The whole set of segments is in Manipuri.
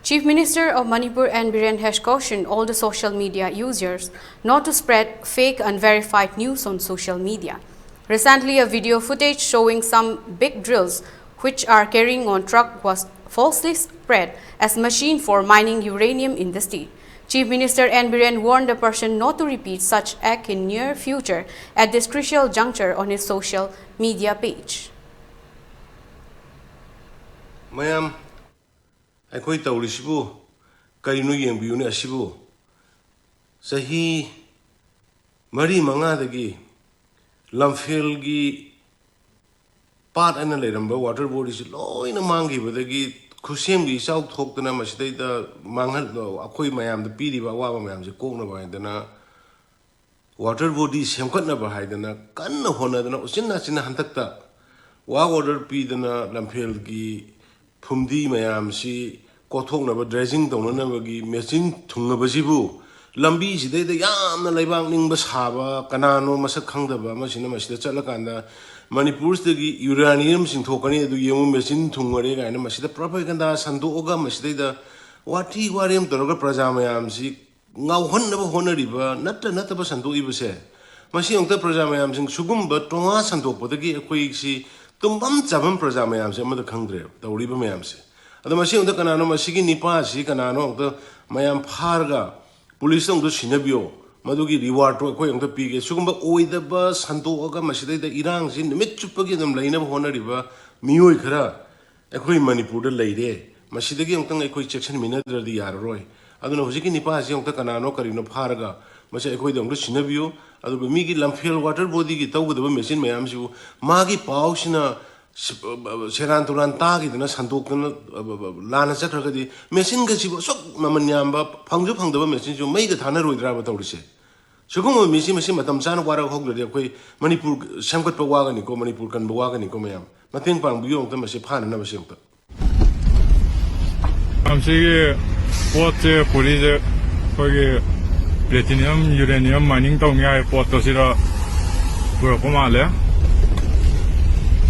Chief Minister of Manipur N Biren has cautioned all the social media users not to spread fake unverified news on social media. Recently, a video footage showing some big drills which are carrying on truck was falsely spread as machine for mining uranium in the state. Chief Minister N Biren warned the person not to repeat such act in near future at this crucial juncture on his social media page. Mayam, I taurisibu, karinu yang biuni asibu. Sahi mari mangadagi lamfil gi part ana leramba water board is low in a mangi badagi kusem gi south hok na masdai da mangal akoi mayam the piri ba wa mayam se kong na ba dana water board is semkat na ba haidana kan na hona dana usinna sinna hantakta wa order pi dana lamfil gi Pumdi mayam si kothok na ba dredging dong na ba gi machine thung na ba sibu lambi si de yam na laibang ning ba saba kanano masak khangda ba ma sina masida chala kanda Manipur de gi uranium sing thokani du yemu machine thung ngare ga na masida propaganda sandu oga masida da wati wariam toroga praja mayam si ngau hon na ba honari ba natta ba sandu ibu se masi ongta praja mayam sing sugum ba tonga sandu ba gi akoi si Tumbam cabam praja mayam se amada khangdre tawriba mayam se ada masi ongda kanano masigi nipa si kanano ongda mayam pharga police ongda sinabio madugi reward to koi ongda pige sugumba oida ba santo aga masida da irang sin nimit chupagi dam laina hona riba mioi khara ekoi manipur da leire masida gi ongtang ekoi section minadra di yar roi aduna hojiki nipa si ongda kanano karino pharga masa ekoi da ongda sinabio adu migi lamfel water body gi tawda machine mayam sibu magi pausina seran turan ta gi na sandok na lana chakhra di machine ga sibu sok mamanyam ba phangju phangda machine ju mai ga thana roidra ba tawrise sugum machine matam chan wara hok de koi manipur samkat pa wa ga ni ko manipur kan ba wa ga ni ko mayam mateng pang bu yong ta mase phana na ba siong ta amsi pot police koi platinum uranium mining tong ya pot to sira pura komale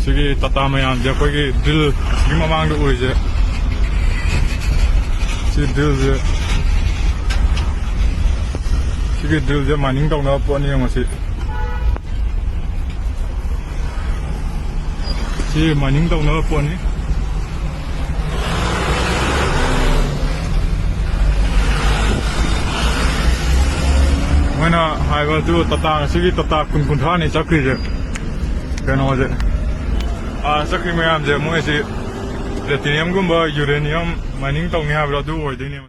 sigi tata mayam je koi drill sigi mamang do uje sigi drill je mining tong na po ni ngasi si mining tong na po ni Mana haiba tu tata sigi tata kun thani chakri je kano je chakri mayam je mo si platinum gumba uranium mining tong ya bra du oi dini